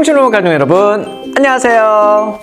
청춘후 가족 여러분, 안녕하세요.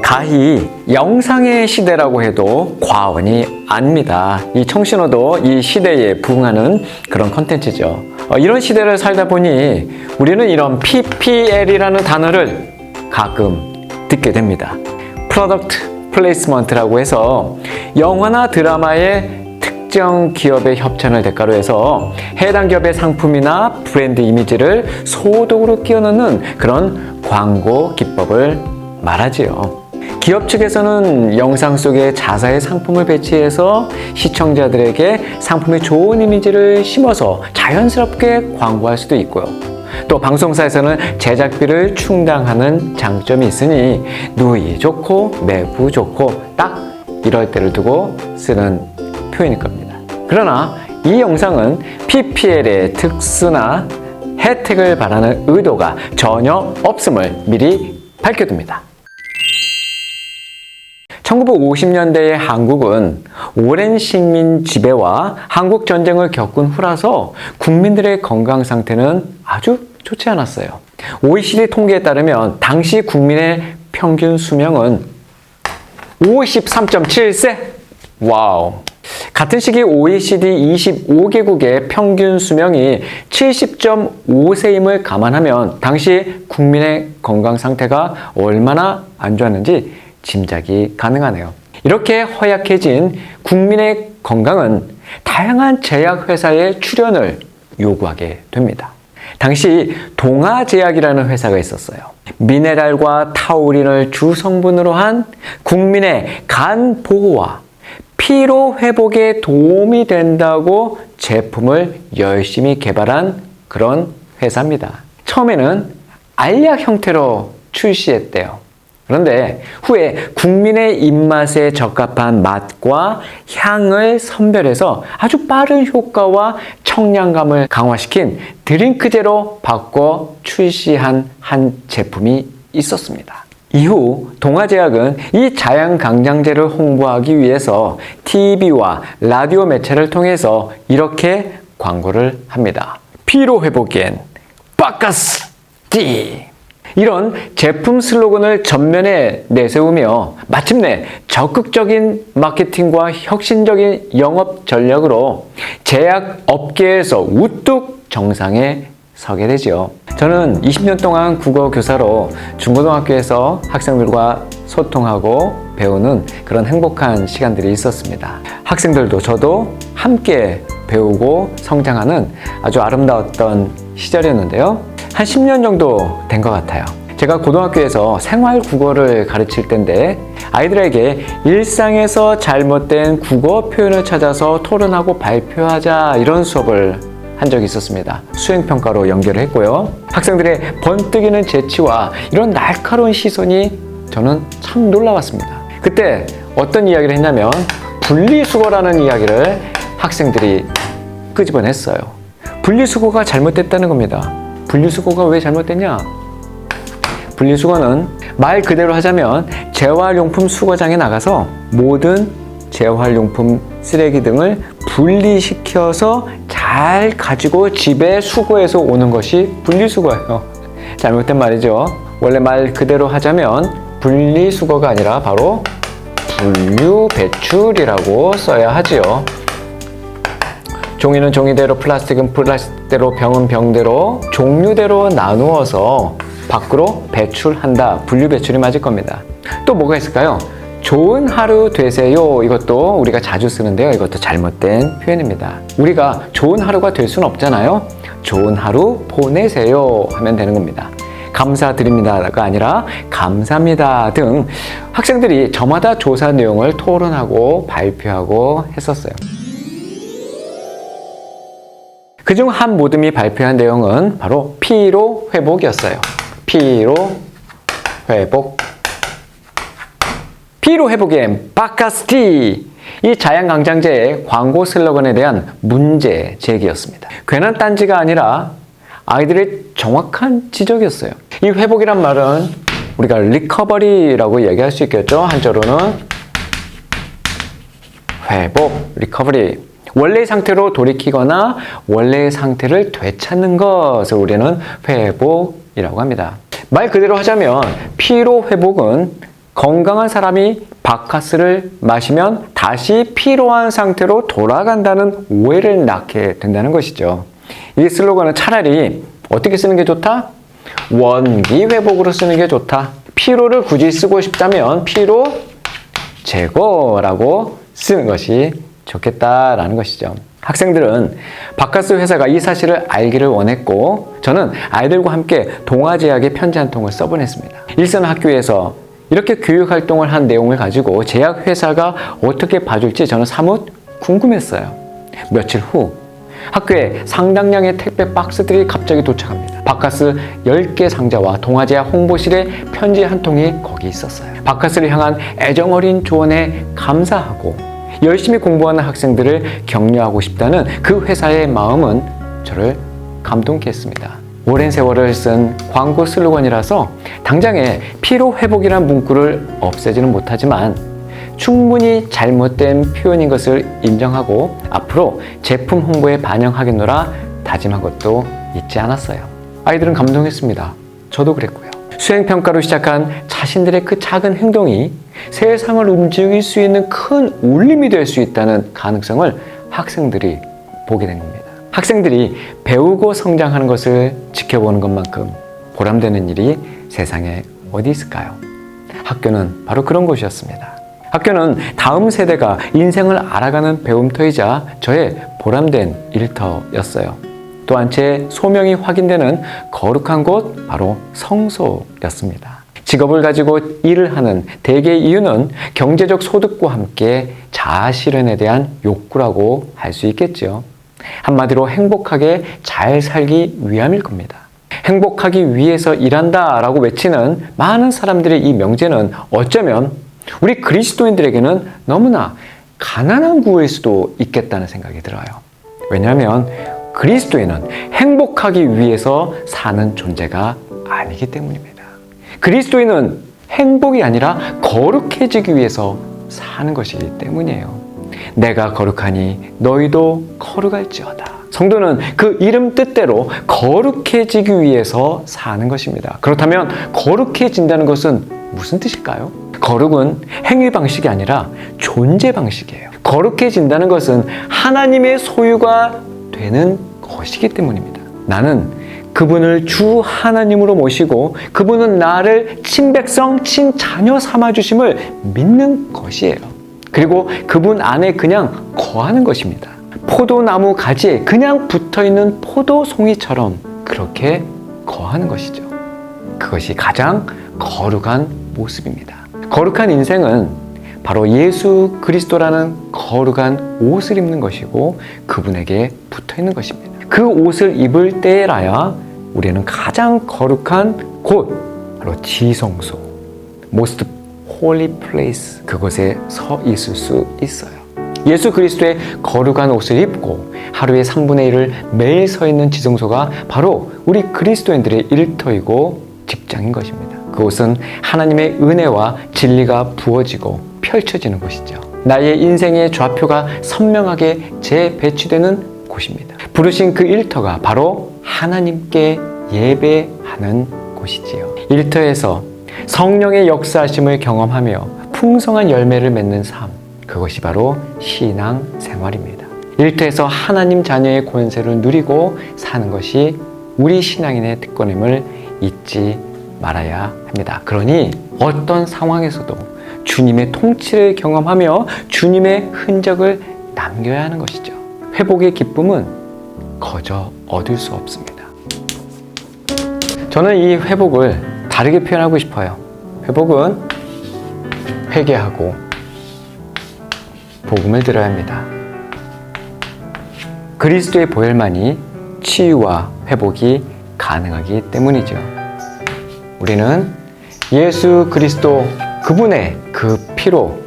가히 영상의 시대라고 해도 과언이 아닙니다. 이 청춘후도 이 시대에 부응하는 그런 컨텐츠죠. 이런 시대를 살다 보니 우리는 이런 PPL이라는 단어를 가끔 듣게 됩니다. 프로덕트 플레이스먼트라고 해서 영화나 드라마의 특정 기업의 협찬을 대가로 해서 해당 기업의 상품이나 브랜드 이미지를 소독으로 끼워넣는 그런 광고 기법을 말하지요. 기업 측에서는 영상 속에 자사의 상품을 배치해서 시청자들에게 상품의 좋은 이미지를 심어서 자연스럽게 광고할 수도 있고요. 또 방송사에서는 제작비를 충당하는 장점이 있으니 누이 좋고 매부 좋고 딱 이럴 때를 두고 쓰는 표현일 겁니다. 그러나 이 영상은 PPL의 특수나 혜택을 바라는 의도가 전혀 없음을 미리 밝혀둡니다. 1950년대의 한국은 오랜 식민 지배와 한국 전쟁을 겪은 후라서 국민들의 건강 상태는 아주 좋지 않았어요. OECD 통계에 따르면 당시 국민의 평균 수명은 53.7세? 와우! 같은 시기 OECD 25개국의 평균 수명이 70.5세임을 감안하면 당시 국민의 건강 상태가 얼마나 안 좋았는지 짐작이 가능하네요. 이렇게 허약해진 국민의 건강은 다양한 제약회사의 출연을 요구하게 됩니다. 당시 동아제약이라는 회사가 있었어요. 미네랄과 타우린을 주성분으로 한 국민의 간 보호와 피로 회복에 도움이 된다고 제품을 열심히 개발한 그런 회사입니다. 처음에는 알약 형태로 출시했대요. 그런데 후에 국민의 입맛에 적합한 맛과 향을 선별해서 아주 빠른 효과와 청량감을 강화시킨 드링크제로 바꿔 출시한 한 제품이 있었습니다. 이후 동아제약은 이 자양강장제를 홍보하기 위해서 TV와 라디오 매체를 통해서 이렇게 광고를 합니다. 피로회복엔 바카스티! 이런 제품 슬로건을 전면에 내세우며 마침내 적극적인 마케팅과 혁신적인 영업 전략으로 제약 업계에서 우뚝 정상에 서게 되죠. 저는 20년 동안 국어 교사로 중고등학교에서 학생들과 소통하고 배우는 그런 행복한 시간들이 있었습니다. 학생들도 저도 함께 배우고 성장하는 아주 아름다웠던 시절이었는데요. 한 10년 정도 된 것 같아요. 제가 고등학교에서 생활 국어를 가르칠 때인데 아이들에게 일상에서 잘못된 국어 표현을 찾아서 토론하고 발표하자 이런 수업을 한 적이 있었습니다. 수행평가로 연결을 했고요. 학생들의 번뜩이는 재치와 이런 날카로운 시선이 저는 참 놀라웠습니다. 그때 어떤 이야기를 했냐면 분리수거라는 이야기를 학생들이 끄집어냈어요. 분리수거가 잘못됐다는 겁니다. 분리수거가 왜 잘못됐냐? 분리수거는 말 그대로 하자면 재활용품 수거장에 나가서 모든 재활용품 쓰레기 등을 분리시켜서 잘 가지고 집에 수거해서 오는 것이 분리수거예요. 잘못된 말이죠. 원래 말 그대로 하자면 분리수거가 아니라 바로 분류배출이라고 써야 하지요. 종이는 종이대로, 플라스틱은 플라스틱대로, 병은 병대로 종류대로 나누어서 밖으로 배출한다. 분류배출이 맞을 겁니다. 또 뭐가 있을까요? 좋은 하루 되세요. 이것도 우리가 자주 쓰는데요. 이것도 잘못된 표현입니다. 우리가 좋은 하루가 될 수는 없잖아요. 좋은 하루 보내세요 하면 되는 겁니다. 감사드립니다가 아니라 감사합니다 등 학생들이 저마다 조사 내용을 토론하고 발표하고 했었어요. 그중 한 모듬이 발표한 내용은 바로 피로 회복이었어요. 피로 회복. 피로 회복엔 바카스티! 이 자양강장제의 광고 슬로건에 대한 문제 제기였습니다. 괜한 딴지가 아니라 아이들의 정확한 지적이었어요. 이 회복이란 말은 우리가 리커버리라고 얘기할 수 있겠죠. 한자로는 회복, 리커버리. 원래의 상태로 돌이키거나 원래의 상태를 되찾는 것을 우리는 회복이라고 합니다. 말 그대로 하자면 피로 회복은 건강한 사람이 바카스를 마시면 다시 피로한 상태로 돌아간다는 오해를 낳게 된다는 것이죠. 이 슬로건은 차라리 어떻게 쓰는 게 좋다? 원기 회복으로 쓰는 게 좋다. 피로를 굳이 쓰고 싶다면 피로 제거라고 쓰는 것이 좋겠다라는 것이죠. 학생들은 바카스 회사가 이 사실을 알기를 원했고 저는 아이들과 함께 동아제약에 편지 한 통을 써보냈습니다. 일선 학교에서 이렇게 교육활동을 한 내용을 가지고 제약회사가 어떻게 봐줄지 저는 사뭇 궁금했어요. 며칠 후 학교에 상당량의 택배 박스들이 갑자기 도착합니다. 바카스 10개 상자와 동아제약 홍보실에 편지 한 통이 거기 있었어요. 바카스를 향한 애정어린 조언에 감사하고 열심히 공부하는 학생들을 격려하고 싶다는 그 회사의 마음은 저를 감동케 했습니다. 오랜 세월을 쓴 광고 슬로건이라서 당장에 피로 회복이라는 문구를 없애지는 못하지만 충분히 잘못된 표현인 것을 인정하고 앞으로 제품 홍보에 반영하겠노라 다짐한 것도 잊지 않았어요. 아이들은 감동했습니다. 저도 그랬고요. 수행평가로 시작한 자신들의 그 작은 행동이 세상을 움직일 수 있는 큰 울림이 될 수 있다는 가능성을 학생들이 보게 된 겁니다. 학생들이 배우고 성장하는 것을 지켜보는 것만큼 보람되는 일이 세상에 어디 있을까요? 학교는 바로 그런 곳이었습니다. 학교는 다음 세대가 인생을 알아가는 배움터이자 저의 보람된 일터였어요. 또한 제 소명이 확인되는 거룩한 곳, 바로 성소였습니다. 직업을 가지고 일을 하는 대개의 이유는 경제적 소득과 함께 자아 실현에 대한 욕구라고 할 수 있겠죠. 한마디로 행복하게 잘 살기 위함일 겁니다. 행복하기 위해서 일한다라고 외치는 많은 사람들의 이 명제는 어쩌면 우리 그리스도인들에게는 너무나 가난한 구호일 수도 있겠다는 생각이 들어요. 왜냐하면 그리스도인은 행복하기 위해서 사는 존재가 아니기 때문입니다. 그리스도인은 행복이 아니라 거룩해지기 위해서 사는 것이기 때문이에요. 내가 거룩하니 너희도 거룩할지어다. 성도는 그 이름 뜻대로 거룩해지기 위해서 사는 것입니다. 그렇다면 거룩해진다는 것은 무슨 뜻일까요? 거룩은 행위 방식이 아니라 존재 방식이에요. 거룩해진다는 것은 하나님의 소유가 되는 것이기 때문입니다. 나는 그분을 주 하나님으로 모시고 그분은 나를 친백성, 친자녀 삼아주심을 믿는 것이에요. 그리고 그분 안에 그냥 거하는 것입니다. 포도나무 가지에 그냥 붙어있는 포도송이처럼 그렇게 거하는 것이죠. 그것이 가장 거룩한 모습입니다. 거룩한 인생은 바로 예수 그리스도라는 거룩한 옷을 입는 것이고 그분에게 붙어있는 것입니다. 그 옷을 입을 때라야 우리는 가장 거룩한 곳, 바로 지성소, most holy place, 그곳에 서 있을 수 있어요. 예수 그리스도의 거룩한 옷을 입고 하루의 3분의 1을 매일 서 있는 지성소가 바로 우리 그리스도인들의 일터이고 직장인 것입니다. 그곳은 하나님의 은혜와 진리가 부어지고 펼쳐지는 곳이죠. 나의 인생의 좌표가 선명하게 재배치되는 곳입니다. 부르신 그 일터가 바로 하나님께 예배하는 곳이지요. 일터에서 성령의 역사하심을 경험하며 풍성한 열매를 맺는 삶, 그것이 바로 신앙 생활입니다. 일터에서 하나님 자녀의 권세를 누리고 사는 것이 우리 신앙인의 특권임을 잊지 말아야 합니다. 그러니 어떤 상황에서도 주님의 통치를 경험하며 주님의 흔적을 남겨야 하는 것이죠. 회복의 기쁨은 거저 얻을 수 없습니다. 저는 이 회복을 다르게 표현하고 싶어요. 회복은 회개하고 복음을 들어야 합니다. 그리스도의 보혈만이 치유와 회복이 가능하기 때문이죠. 우리는 예수 그리스도 그분의 그 피로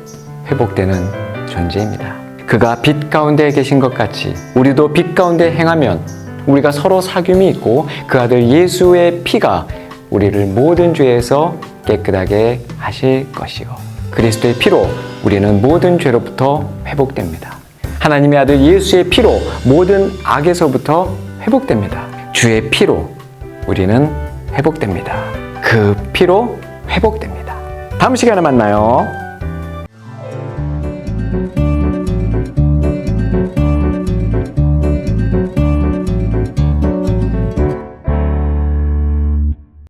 회복되는 존재입니다. 그가 빛 가운데 계신 것 같이 우리도 빛 가운데 행하면 우리가 서로 사귐이 있고 그 아들 예수의 피가 우리를 모든 죄에서 깨끗하게 하실 것이요. 그리스도의 피로 우리는 모든 죄로부터 회복됩니다. 하나님의 아들 예수의 피로 모든 악에서부터 회복됩니다. 주의 피로 우리는 회복됩니다. 그 피로 회복됩니다. 다음 시간에 만나요.